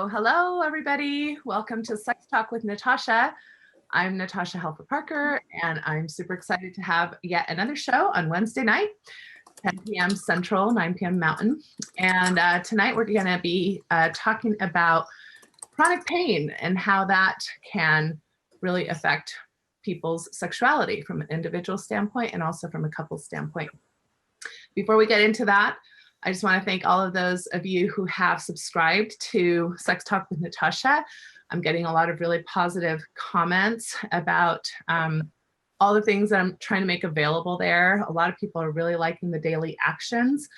Hello, everybody. Welcome to Sex Talk with Natasha. I'm Natasha Helfer Parker, and I'm super excited to have yet another show on Wednesday night, 10 p.m. Central, 9 p.m. Mountain. And tonight we're going to be talking about chronic pain and how that can really affect people's sexuality from an individual standpoint and also from a couple standpoint. Before we get into that, I just want to thank all of those of you who have subscribed to Sex Talk with Natasha. I'm getting a lot of really positive comments about all the things that I'm trying to make available there. A lot of people are really liking the daily actions,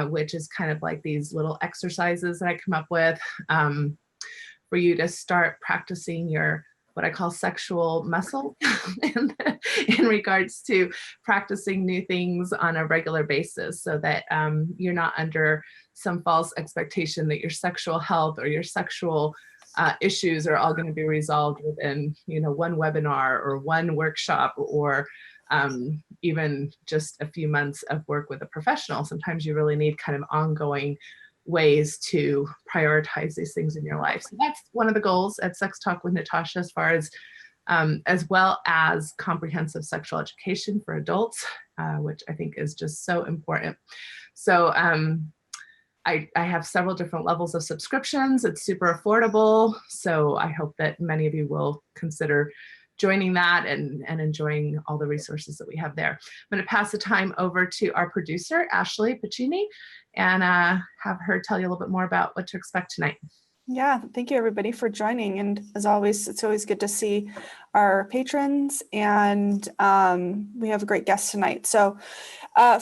which is kind of like these little exercises that I come up with for you to start practicing your what I call sexual muscle in regards to practicing new things on a regular basis so that you're not under some false expectation that your sexual health or your sexual issues are all going to be resolved within, one webinar or one workshop or even just a few months of work with a professional. Sometimes you really need kind of ongoing ways to prioritize these things in your life. So that's one of the goals at Sex Talk with Natasha, as well as comprehensive sexual education for adults, which I think is just so important. So I have several different levels of subscriptions. It's super affordable. So I hope that many of you will consider joining that and enjoying all the resources that we have there. I'm going to pass the time over to our producer, Ashley Pacini, and have her tell you a little bit more about what to expect tonight. Yeah, thank you everybody for joining. And as always, it's always good to see our patrons, and we have a great guest tonight. So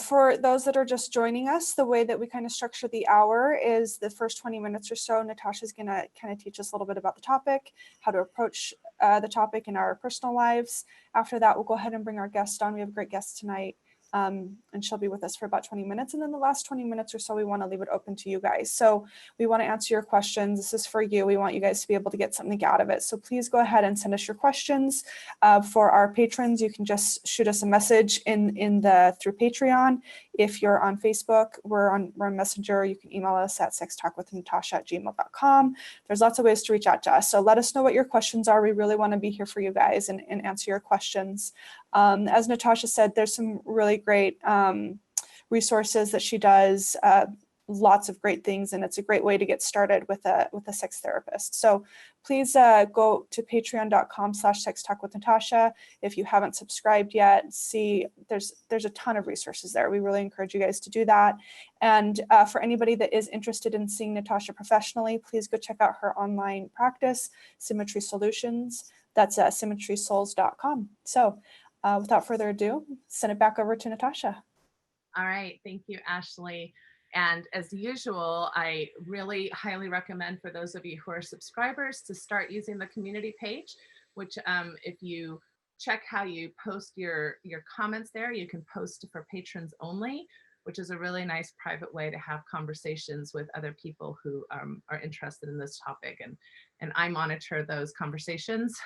for those that are just joining us, the way that we kind of structure the hour is the first 20 minutes or so, Natasha's gonna kind of teach us a little bit about the topic, how to approach the topic in our personal lives. After that, we'll go ahead and bring our guest on. We have a great guest tonight. And she'll be with us for about 20 minutes. And then the last 20 minutes or so, we want to leave it open to you guys. So we want to answer your questions. This is for you. We want you guys to be able to get something out of it. So please go ahead and send us your questions. For our patrons, you can just shoot us a message through Patreon. If you're on Facebook, we're on Messenger. You can email us at sextalkwithnatasha@gmail.com. There's lots of ways to reach out to us. So let us know what your questions are. We really want to be here for you guys and answer your questions. As Natasha said, there's some really great resources that she does, lots of great things, and it's a great way to get started with a sex therapist. So please go to patreon.com/sextalkwithnatasha. If you haven't subscribed yet, there's a ton of resources there. We really encourage you guys to do that. And for anybody that is interested in seeing Natasha professionally, please go check out her online practice, Symmetry Solutions. That's symmetrysouls.com. So without further ado, send it back over to Natasha. All right. Thank you, Ashley. And as usual, I really highly recommend for those of you who are subscribers to start using the community page, which if you check how you post your comments there, you can post for patrons only, which is a really nice private way to have conversations with other people who are interested in this topic. And I monitor those conversations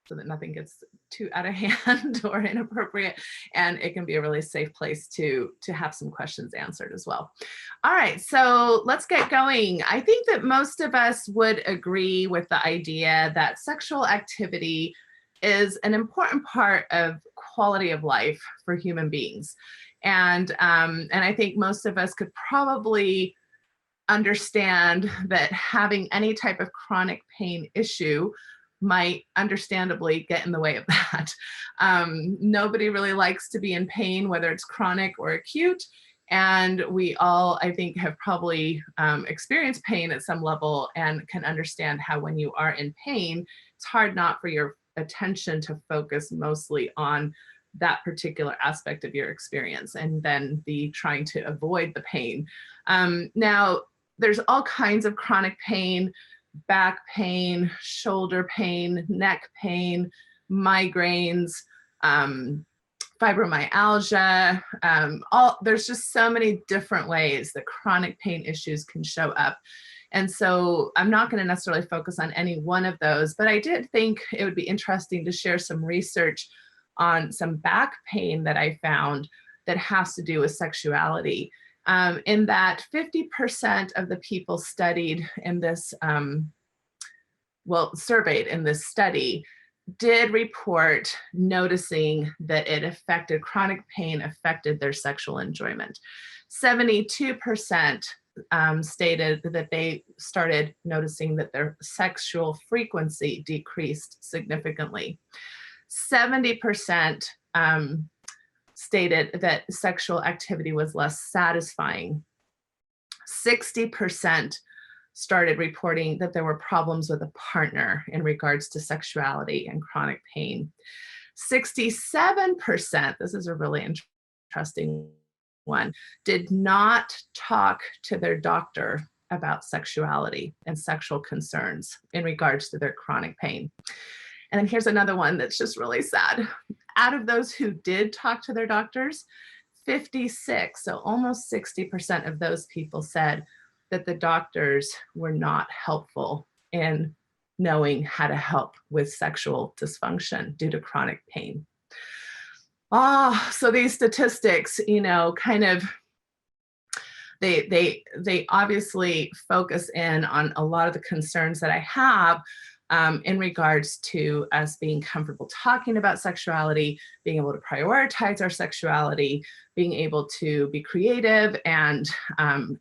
so that nothing gets too out of hand or inappropriate, and it can be a really safe place to have some questions answered as well. All right, so let's get going. I think that most of us would agree with the idea that sexual activity is an important part of quality of life for human beings. And I think most of us could probably understand that having any type of chronic pain issue might understandably get in the way of that. Nobody really likes to be in pain, whether it's chronic or acute. And we all, I think, have probably experienced pain at some level and can understand how when you are in pain, it's hard not for your attention to focus mostly on that particular aspect of your experience and then be trying to avoid the pain. Now, there's all kinds of chronic pain, back pain, shoulder pain, neck pain, migraines, fibromyalgia, there's just so many different ways that chronic pain issues can show up. And so I'm not going to necessarily focus on any one of those, but I did think it would be interesting to share some research on some back pain that I found that has to do with sexuality. in that 50% of the people studied in this, surveyed in this study, did report noticing that chronic pain affected their sexual enjoyment. 72% stated that they started noticing that their sexual frequency decreased significantly. 70% stated that sexual activity was less satisfying. 60% started reporting that there were problems with a partner in regards to sexuality and chronic pain. 67%, this is a really interesting one, did not talk to their doctor about sexuality and sexual concerns in regards to their chronic pain. And then here's another one that's just really sad. Out of those who did talk to their doctors, 56, so almost 60% of those people said that the doctors were not helpful in knowing how to help with sexual dysfunction due to chronic pain. So these statistics, kind of, they obviously focus in on a lot of the concerns that I have in regards to us being comfortable talking about sexuality, being able to prioritize our sexuality, being able to be creative and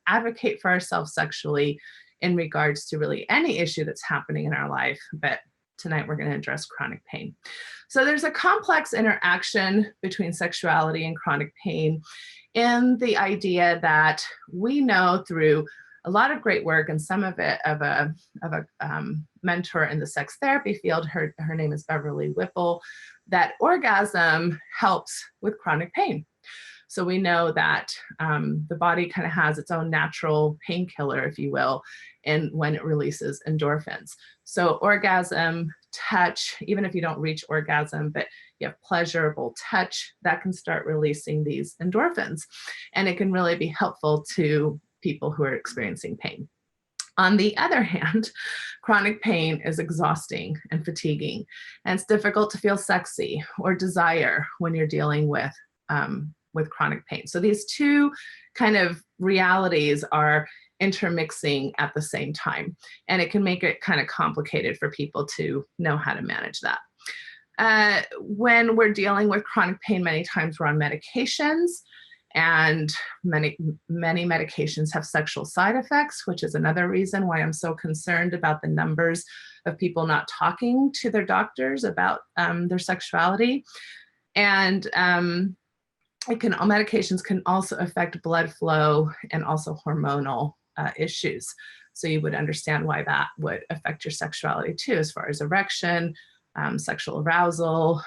advocate for ourselves sexually in regards to really any issue that's happening in our life. But tonight we're going to address chronic pain. So there's a complex interaction between sexuality and chronic pain in the idea that we know through a lot of great work, and some of it of a mentor in the sex therapy field, her name is Beverly Whipple, that orgasm helps with chronic pain. So we know that the body kind of has its own natural painkiller, if you will, and when it releases endorphins. So orgasm, touch, even if you don't reach orgasm, but you have pleasurable touch, that can start releasing these endorphins. And it can really be helpful to people who are experiencing pain. On the other hand, chronic pain is exhausting and fatiguing, and it's difficult to feel sexy or desire when you're dealing with chronic pain. So these two kind of realities are intermixing at the same time, and it can make it kind of complicated for people to know how to manage that. When we're dealing with chronic pain, many times we're on medications, and many medications have sexual side effects, which is another reason why I'm so concerned about the numbers of people not talking to their doctors about their sexuality. And medications can also affect blood flow and also hormonal issues. So you would understand why that would affect your sexuality too, as far as erection, sexual arousal,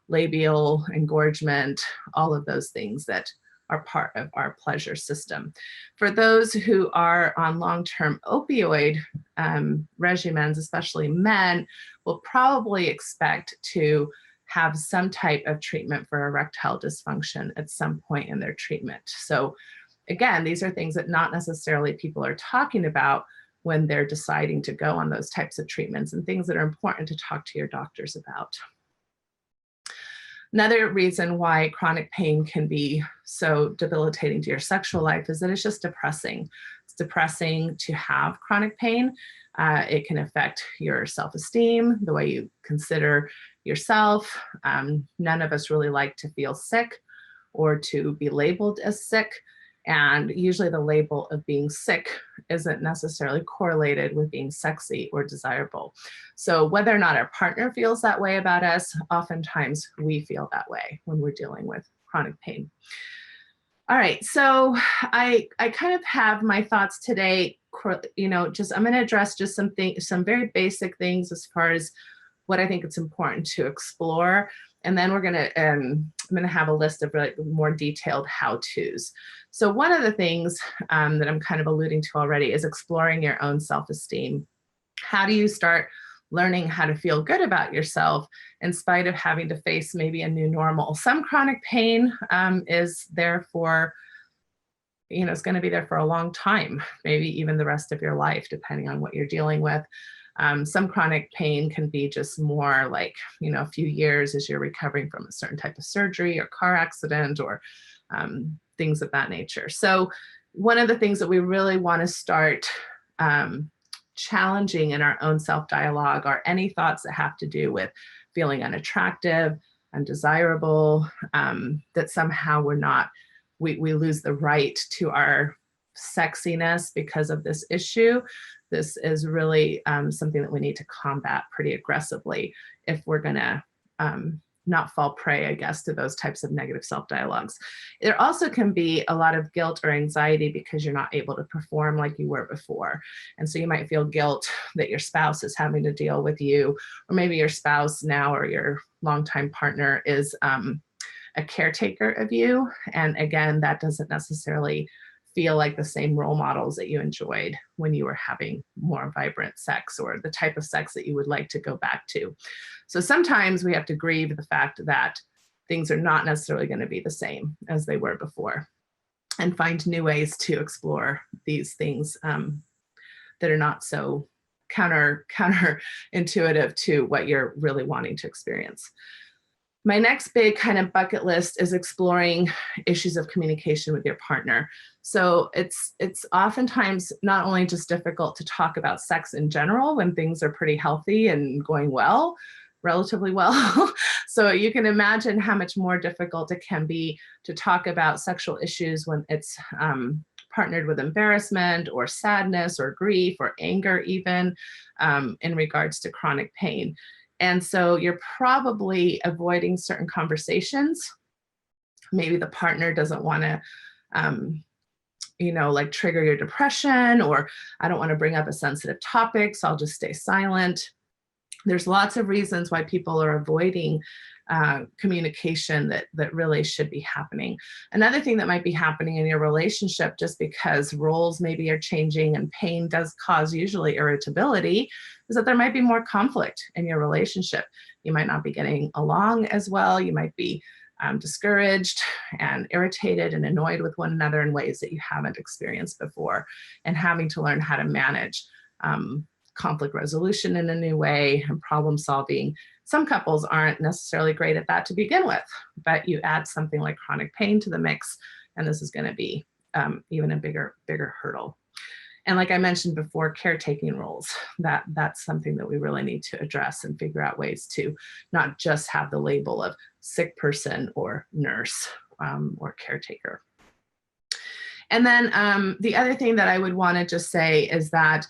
labial engorgement, all of those things that are part of our pleasure system. For those who are on long-term opioid regimens, especially men, will probably expect to have some type of treatment for erectile dysfunction at some point in their treatment. So again, these are things that not necessarily people are talking about when they're deciding to go on those types of treatments, and things that are important to talk to your doctors about. Another reason why chronic pain can be so debilitating to your sexual life is that it's just depressing. It's depressing to have chronic pain. It can affect your self-esteem, the way you consider yourself. None of us really like to feel sick or to be labeled as sick. And usually the label of being sick isn't necessarily correlated with being sexy or desirable. So whether or not our partner feels that way about us, oftentimes we feel that way when we're dealing with chronic pain. All right, so I kind of have my thoughts today, I'm going to address just some very basic things as far as what I think it's important to explore. And then I'm going to have a list of really more detailed how-tos. So one of the things that I'm kind of alluding to already is exploring your own self-esteem. How do you start learning how to feel good about yourself in spite of having to face maybe a new normal? Some chronic pain is there for, it's going to be there for a long time, maybe even the rest of your life, depending on what you're dealing with. Some chronic pain can be just more like, a few years as you're recovering from a certain type of surgery or car accident or things of that nature. So one of the things that we really want to start challenging in our own self-dialogue are any thoughts that have to do with feeling unattractive, undesirable, that somehow we lose the right to our sexiness because of this issue. This is really something that we need to combat pretty aggressively if we're gonna not fall prey, I guess, to those types of negative self-dialogues. There also can be a lot of guilt or anxiety because you're not able to perform like you were before. And so you might feel guilt that your spouse is having to deal with you, or maybe your spouse now or your longtime partner is a caretaker of you. And again, that doesn't necessarily feel like the same role models that you enjoyed when you were having more vibrant sex, or the type of sex that you would like to go back to. So sometimes we have to grieve the fact that things are not necessarily going to be the same as they were before, and find new ways to explore these things that are not so counterintuitive to what you're really wanting to experience. My next big kind of bucket list is exploring issues of communication with your partner. So it's oftentimes not only just difficult to talk about sex in general when things are pretty healthy and going well, relatively well. So you can imagine how much more difficult it can be to talk about sexual issues when it's partnered with embarrassment or sadness or grief or anger even in regards to chronic pain. And so you're probably avoiding certain conversations. Maybe the partner doesn't want to, like trigger your depression, or I don't want to bring up a sensitive topic, so I'll just stay silent. There's lots of reasons why people are avoiding communication that really should be happening. Another thing that might be happening in your relationship, just because roles maybe are changing and pain does cause usually irritability, is that there might be more conflict in your relationship. You might not be getting along as well. You might be discouraged and irritated and annoyed with one another in ways that you haven't experienced before, and having to learn how to manage conflict resolution in a new way and problem solving. Some couples aren't necessarily great at that to begin with, but you add something like chronic pain to the mix, and this is going to be even a bigger hurdle. And like I mentioned before, caretaking roles, that's something that we really need to address and figure out ways to not just have the label of sick person or nurse or caretaker. And then the other thing that I would want to just say is that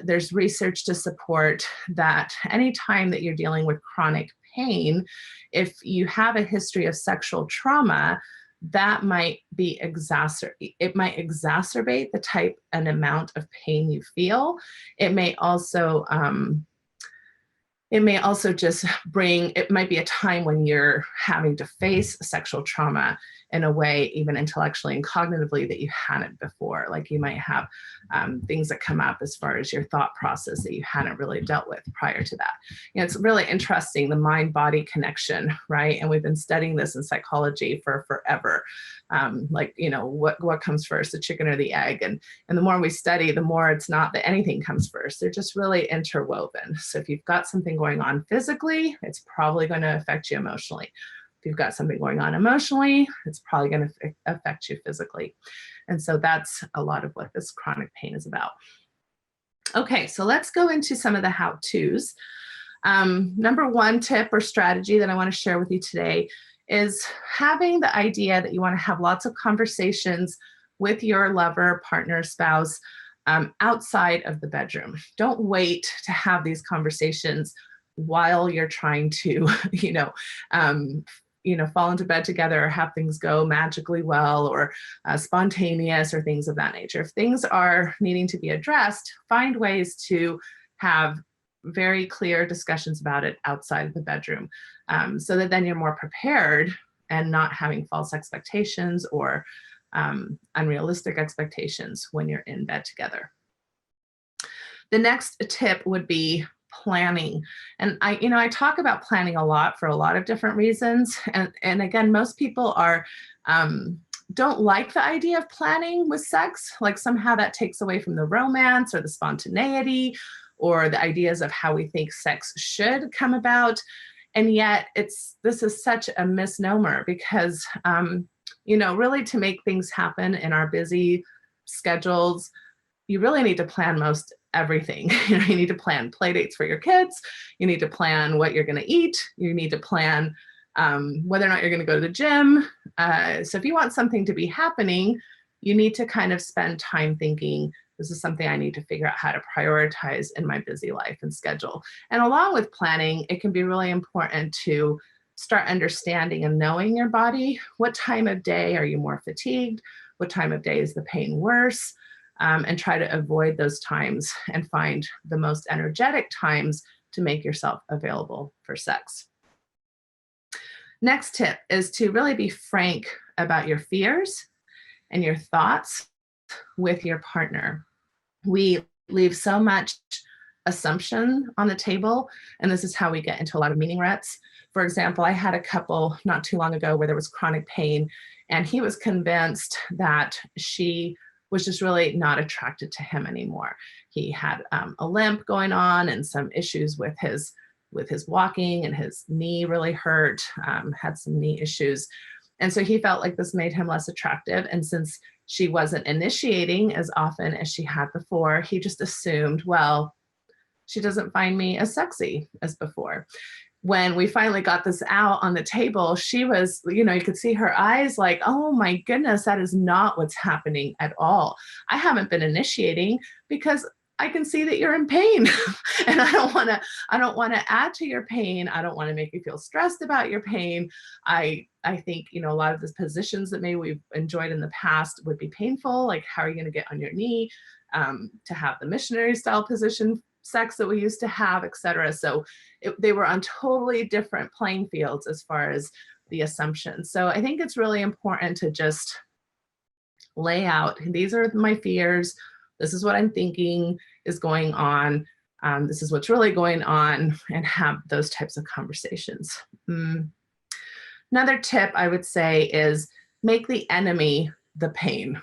there's research to support that anytime that you're dealing with chronic pain, if you have a history of sexual trauma, that might be it might exacerbate the type and amount of pain you feel. It may also just it might be a time when you're having to face sexual trauma in a way, even intellectually and cognitively, that you hadn't before. Like you might have things that come up as far as your thought process that you hadn't really dealt with prior to that. It's really interesting, the mind-body connection, right? And we've been studying this in psychology for forever. What comes first, the chicken or the egg? And the more we study, the more it's not that anything comes first. They're just really interwoven. So if you've got something going on physically, it's probably going to affect you emotionally. If you've got something going on emotionally, it's probably going to affect you physically. And so that's a lot of what this chronic pain is about. Okay, so let's go into some of the how-tos. Number one tip or strategy that I want to share with you today is having the idea that you want to have lots of conversations with your lover, partner, spouse outside of the bedroom. Don't wait to have these conversations while you're trying to, fall into bed together or have things go magically well or spontaneous or things of that nature. If things are needing to be addressed, find ways to have very clear discussions about it outside of the bedroom, so that then you're more prepared and not having false expectations or unrealistic expectations when you're in bed together. The next tip would be planning. And I talk about planning a lot for a lot of different reasons. And again, most people don't like the idea of planning with sex. Like somehow that takes away from the romance or the spontaneity or the ideas of how we think sex should come about. And yet this is such a misnomer, because really to make things happen in our busy schedules, you really need to plan most everything. You need to plan play dates for your kids. You need to plan what you're going to eat. You need to plan whether or not you're going to go to the gym. So if you want something to be happening, you need to kind of spend time thinking, this is something I need to figure out how to prioritize in my busy life and schedule. And along with planning, it can be really important to start understanding and knowing your body. What time of day are you more fatigued? What time of day is the pain worse? And try to avoid those times and find the most energetic times to make yourself available for sex. Next tip is to really be frank about your fears and your thoughts with your partner. We leave so much assumption on the table, and this is how we get into a lot of meaning ruts. For example, I had a couple not too long ago where there was chronic pain, and he was convinced that she was just really not attracted to him anymore. He had a limp going on and some issues with his walking, and his knee really hurt, had some knee issues. And so he felt like this made him less attractive. And since she wasn't initiating as often as she had before, he just assumed, well, she doesn't find me as sexy as before. When we finally got this out on the table, she was, you could see her eyes like, oh my goodness, that is not what's happening at all. I haven't been initiating because I can see that you're in pain and I don't want to add to your pain. I don't want to make you feel stressed about your pain. I think, a lot of the positions that maybe we've enjoyed in the past would be painful. Like, how are you going to get on your knee to have the missionary style position sex that we used to have, etc. So they were on totally different playing fields as far as the assumptions. So I think it's really important to just lay out, these are my fears. This is what I'm thinking is going on. This is what's really going on, and have those types of conversations. Another tip I would say is make the enemy the pain,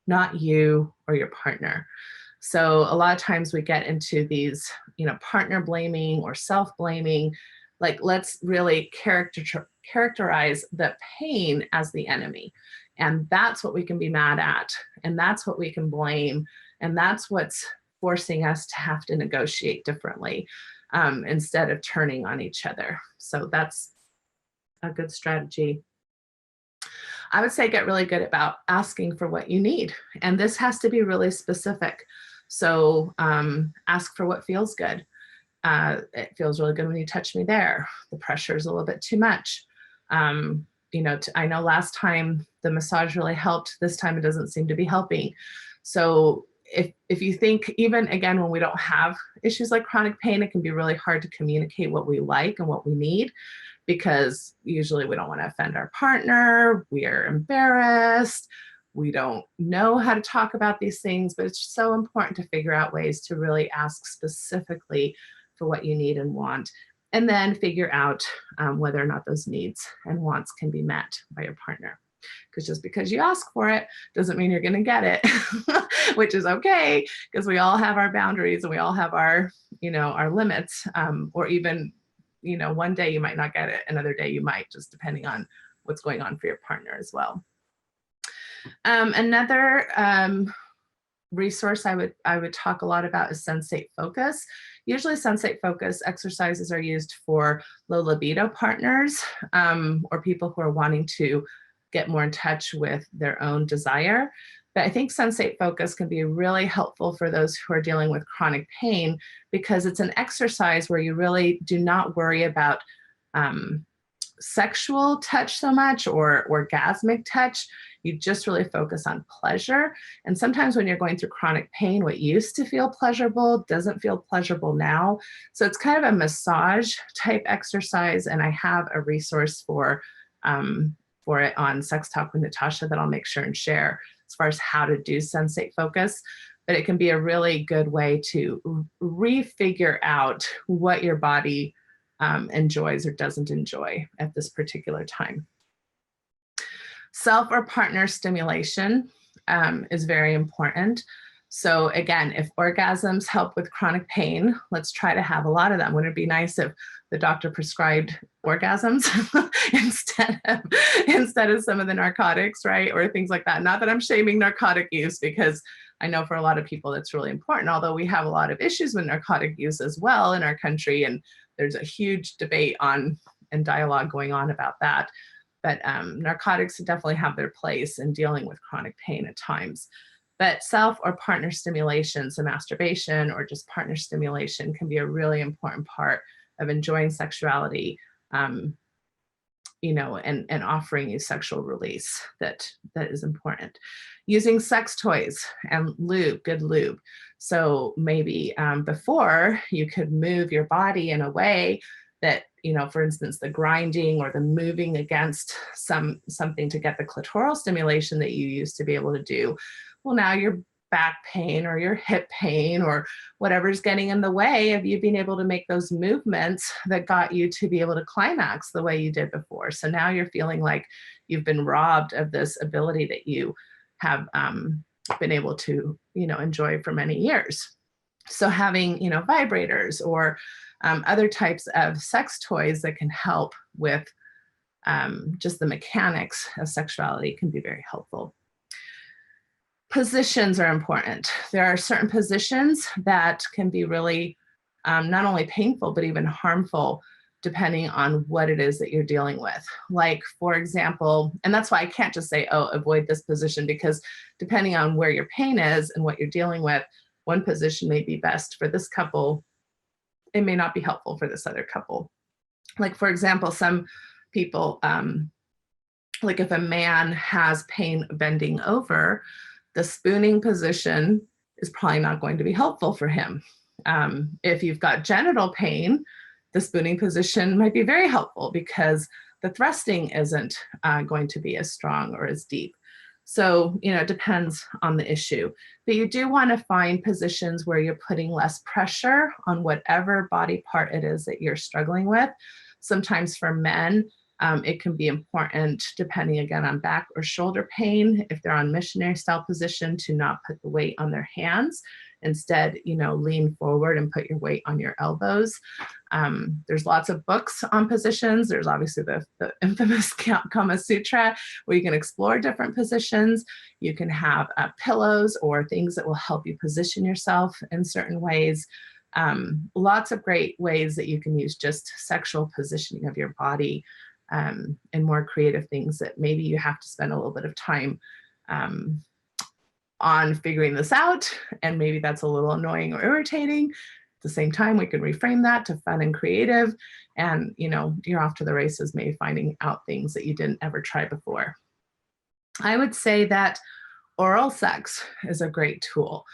not you or your partner. So a lot of times we get into these, partner blaming or self-blaming. Like, let's really characterize the pain as the enemy. And that's what we can be mad at. And that's what we can blame. And that's what's forcing us to have to negotiate differently instead of turning on each other. So that's a good strategy. I would say get really good about asking for what you need. And this has to be really specific. So ask for what feels good. It feels really good when you touch me there. The pressure is a little bit too much. I know last time the massage really helped. This time it doesn't seem to be helping. So if you think, even again, when we don't have issues like chronic pain, it can be really hard to communicate what we like and what we need, because usually we don't want to offend our partner. We are embarrassed. We don't know how to talk about these things, but it's so important to figure out ways to really ask specifically for what you need and want, and then figure out whether or not those needs and wants can be met by your partner. Because just because you ask for it doesn't mean you're going to get it, which is okay, because we all have our boundaries and we all have our limits, or even, one day you might not get it, another day you might, just depending on what's going on for your partner as well. Another resource I would talk a lot about is sensate focus. Usually sensate focus exercises are used for low libido partners or people who are wanting to get more in touch with their own desire. But I think sensate focus can be really helpful for those who are dealing with chronic pain, because it's an exercise where you really do not worry about sexual touch so much or orgasmic touch. You just really focus on pleasure. And sometimes when you're going through chronic pain, what used to feel pleasurable doesn't feel pleasurable now. So it's kind of a massage type exercise. And I have a resource for it on Sex Talk with Natasha that I'll make sure and share as far as how to do sensate focus. But it can be a really good way to refigure out what your body enjoys or doesn't enjoy at this particular time. Self or partner stimulation is very important. So again, if orgasms help with chronic pain, let's try to have a lot of them. Wouldn't it be nice if the doctor prescribed orgasms instead of some of the narcotics, right? Or things like that. Not that I'm shaming narcotic use, because I know for a lot of people that's really important, although we have a lot of issues with narcotic use as well in our country. And there's a huge debate on and dialogue going on about that. But narcotics definitely have their place in dealing with chronic pain at times. But self or partner stimulation, so masturbation or just partner stimulation, can be a really important part of enjoying sexuality, you know, and offering you sexual release that is important. Using sex toys and lube, good lube. So maybe before you could move your body in a way that, you know, for instance, the grinding or the moving against something to get the clitoral stimulation that you used to be able to do. Well, now your back pain or your hip pain or whatever's getting in the way of you being able to make those movements that got you to be able to climax the way you did before. So now you're feeling like you've been robbed of this ability that you have been able to, you know, enjoy for many years. So having, you know, vibrators or other types of sex toys that can help with just the mechanics of sexuality can be very helpful. Positions are important. There are certain positions that can be really not only painful, but even harmful, depending on what it is that you're dealing with. Like, for example, and that's why I can't just say, oh, avoid this position, because depending on where your pain is and what you're dealing with, one position may be best for this couple. It may not be helpful for this other couple. Like, for example, some people, like if a man has pain bending over, the spooning position is probably not going to be helpful for him. If you've got genital pain, the spooning position might be very helpful because the thrusting isn't going to be as strong or as deep. So, you know, it depends on the issue. But you do want to find positions where you're putting less pressure on whatever body part it is that you're struggling with. Sometimes for men, it can be important, depending again on back or shoulder pain, if they're on missionary style position, to not put the weight on their hands. Instead, you know, lean forward and put your weight on your elbows. There's lots of books on positions. There's obviously the infamous Kama Sutra, where you can explore different positions. You can have pillows or things that will help you position yourself in certain ways. Lots of great ways that you can use just sexual positioning of your body, and more creative things that maybe you have to spend a little bit of time on figuring this out, and maybe that's a little annoying or irritating. At the same time, we can reframe that to fun and creative, and, you know, you're off to the races, maybe finding out things that you didn't ever try before. I would say that oral sex is a great tool.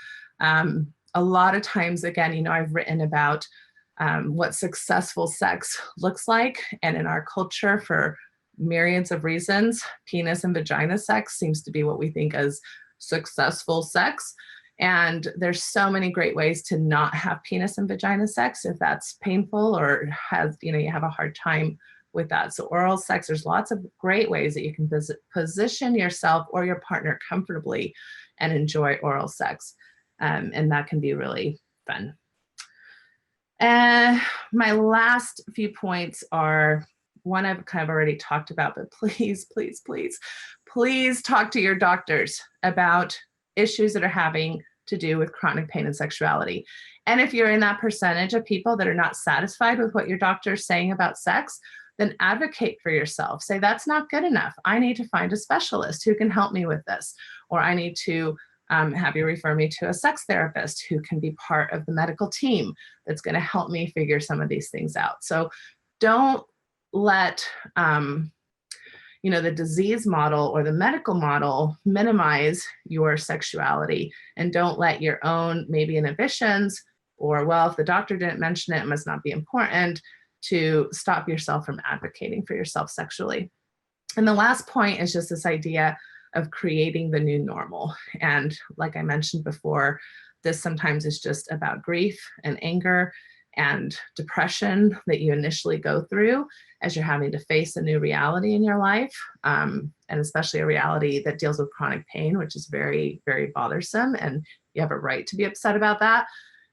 A lot of times, again, you know, I've written about what successful sex looks like, and in our culture, for myriads of reasons, penis and vagina sex seems to be what we think as successful sex. And there's so many great ways to not have penis and vagina sex if that's painful or has, you know, you have a hard time with that. So oral sex, there's lots of great ways that you can position yourself or your partner comfortably and enjoy oral sex. And that can be really fun. And my last few points are one I've kind of already talked about, but please, please, please, please talk to your doctors about issues that are having to do with chronic pain and sexuality. And if you're in that percentage of people that are not satisfied with what your doctor is saying about sex, then advocate for yourself. Say, that's not good enough. I need to find a specialist who can help me with this, or I need to have you refer me to a sex therapist who can be part of the medical team that's going to help me figure some of these things out. So don't let you know, the disease model or the medical model minimize your sexuality, and don't let your own maybe inhibitions, or, well, if the doctor didn't mention it, it must not be important, to stop yourself from advocating for yourself sexually. And the last point is just this idea of creating the new normal. And like I mentioned before, this sometimes is just about grief and anger and depression that you initially go through as you're having to face a new reality in your life, and especially a reality that deals with chronic pain, which is very, very bothersome, and you have a right to be upset about that.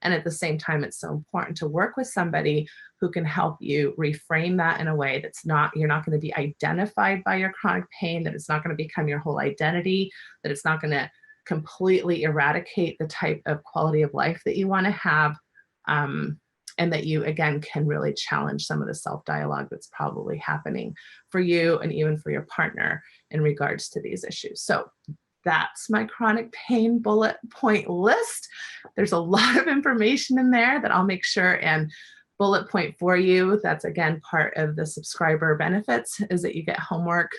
And at the same time, it's so important to work with somebody who can help you reframe that in a way that's not, you're not going to be identified by your chronic pain, that it's not going to become your whole identity, that it's not going to completely eradicate the type of quality of life that you want to have. And that you, again, can really challenge some of the self-dialogue that's probably happening for you and even for your partner in regards to these issues. So that's my chronic pain bullet point list. There's a lot of information in there that I'll make sure and bullet point for you. That's, again, part of the subscriber benefits, is that you get homework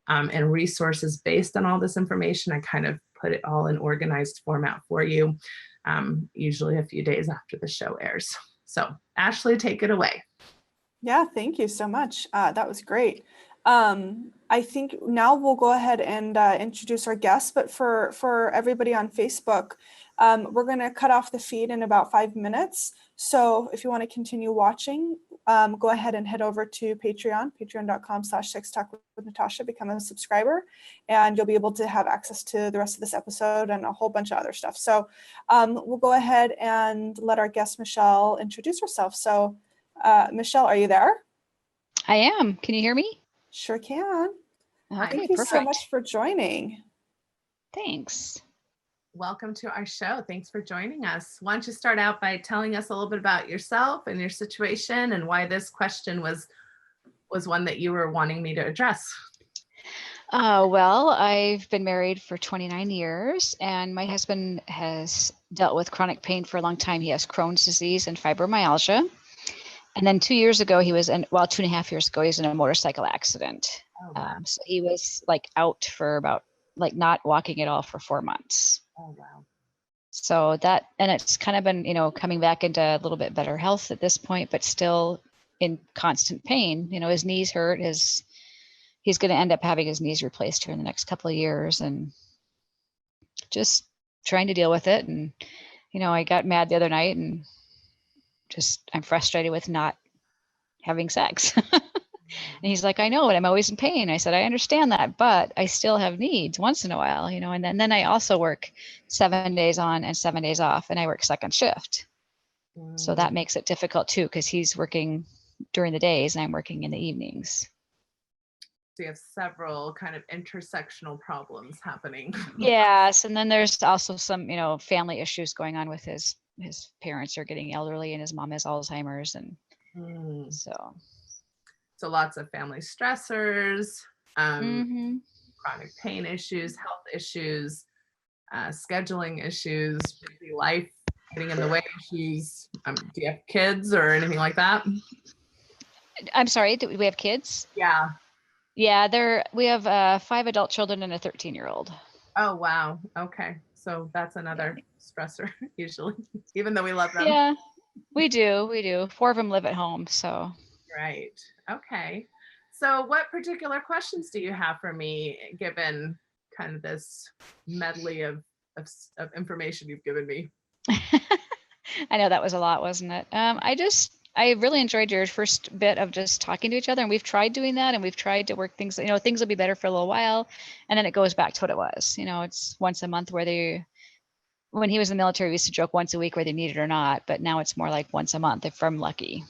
and resources based on all this information. I kind of put it all in organized format for you, usually a few days after the show airs. So Ashley, take it away. Yeah, thank you so much. That was great. I think now we'll go ahead and introduce our guests, but for everybody on Facebook, we're going to cut off the feed in about 5 minutes. So if you want to continue watching, go ahead and head over to Patreon, patreon.com/sextalkwithnatasha, become a subscriber, and you'll be able to have access to the rest of this episode and a whole bunch of other stuff. So we'll go ahead and let our guest, Michelle, introduce herself. So Michelle, are you there? I am. Can you hear me? Sure can. Okay, Thank you perfect. so much for joining. Thanks. Welcome to our show. Thanks for joining us. Why don't you start out by telling us a little bit about yourself and your situation and why this question was one that you were wanting me to address? Well, I've been married for 29 years, and my husband has dealt with chronic pain for a long time. He has Crohn's disease and fibromyalgia. And then 2 years ago, 2.5 years ago, he was in a motorcycle accident. Oh, wow. So he was like out for about not walking at all for 4 months. Oh, wow. So that, and it's kind of been, coming back into a little bit better health at this point, but still in constant pain. His knees hurt. He's going to end up having his knees replaced here in the next couple of years, and just trying to deal with it. And, I got mad the other night and I'm frustrated with not having sex. And he's like, I know, but I'm always in pain. I said, I understand that, but I still have needs once in a while, and then I also work 7 days on and 7 days off, and I work second shift. So that makes it difficult too, because he's working during the days and I'm working in the evenings. So you have several kind of intersectional problems happening. Yes. And then there's also some, family issues going on with his parents are getting elderly and his mom has Alzheimer's. And so lots of family stressors, chronic pain issues, health issues, scheduling issues, busy life getting in the way issues. Do you have kids or anything like that? I'm sorry, do we have kids? Yeah. Yeah, we have 5 adult children and a 13-year-old. Oh, wow. Okay. So that's another stressor usually, even though we love them. Yeah, we do. 4 of them live at home, so. Right. Okay. So what particular questions do you have for me, given kind of this medley of information you've given me? I know that was a lot, wasn't it? I really enjoyed your first bit of just talking to each other, and we've tried doing that, and we've tried to work things, things will be better for a little while, and then it goes back to what it was. It's once a month when he was in the military, we used to joke once a week whether they need it or not, but now it's more like once a month if I'm lucky.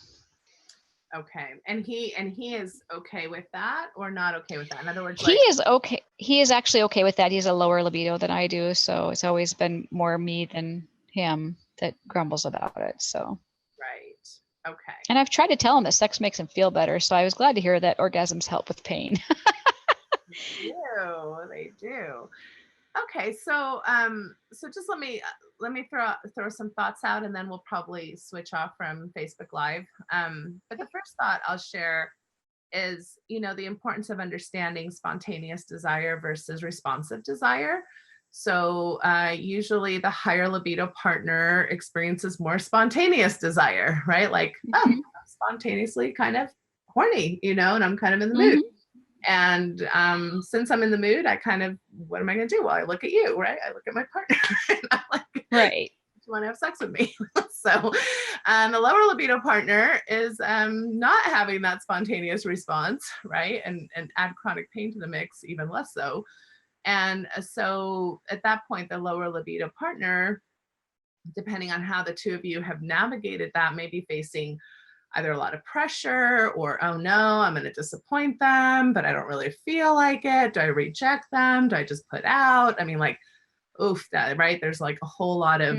Okay. And he is okay with that or not okay with that? In other words, he is okay. He is actually okay with that. He has a lower libido than I do. So it's always been more me than him that grumbles about it. So. Right. Okay. And I've tried to tell him that sex makes him feel better. So I was glad to hear that orgasms help with pain. They do. Okay. So, so just let me throw some thoughts out, and then we'll probably switch off from Facebook Live. But the first thought I'll share is, the importance of understanding spontaneous desire versus responsive desire. So usually the higher libido partner experiences more spontaneous desire, right? Like, I'm spontaneously kind of horny, and I'm kind of in the mood. And since I'm in the mood, I kind of, what am I going to do? Well, I look at you, right? I look at my partner. And I'm like, right. You want to have sex with me? So the lower libido partner is not having that spontaneous response, right? And add chronic pain to the mix, even less so. And so at that point, the lower libido partner, depending on how the two of you have navigated that, may be facing either a lot of pressure or, oh no, I'm going to disappoint them, but I don't really feel like it. Do I reject them? Do I just put out? I mean, like, oof, that, right? There's like a whole lot of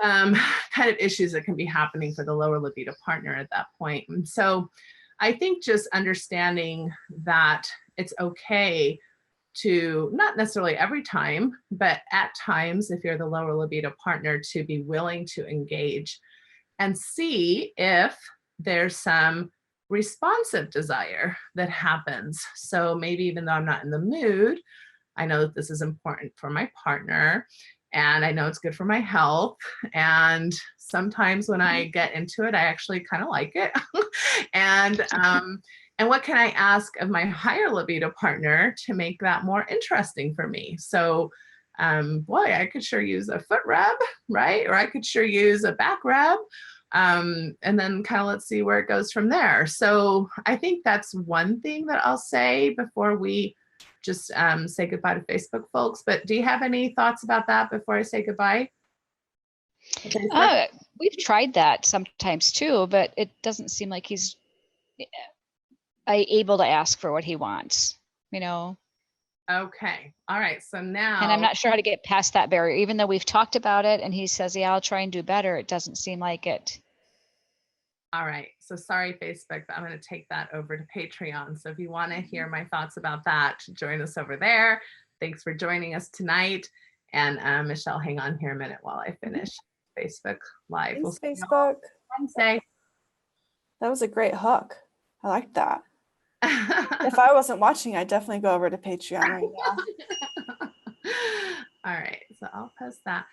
kind of issues that can be happening for the lower libido partner at that point. And so I think just understanding that it's okay to, not necessarily every time, but at times, if you're the lower libido partner, to be willing to engage and see if there's some responsive desire that happens. So maybe even though I'm not in the mood, I know that this is important for my partner, and I know it's good for my health. And sometimes when I get into it, I actually kind of like it. And what can I ask of my higher libido partner to make that more interesting for me? So, boy, I could sure use a foot rub, right? Or I could sure use a back rub. And then kind of let's see where it goes from there. So I think that's one thing that I'll say before we just say goodbye to Facebook folks. But do you have any thoughts about that before I say goodbye? We've tried that sometimes too, but it doesn't seem like he's able to ask for what he wants, you know? Okay. All right. So now. And I'm not sure how to get past that barrier, even though we've talked about it and he says, yeah, I'll try and do better. It doesn't seem like it. All right. So sorry, Facebook, but I'm going to take that over to Patreon. So if you want to hear my thoughts about that, join us over there. Thanks for joining us tonight. And Michelle, hang on here a minute while I finish Facebook Live. Thanks, Facebook. Wednesday. That was a great hook. I like that. If I wasn't watching, I'd definitely go over to Patreon right now. All right. So I'll post that.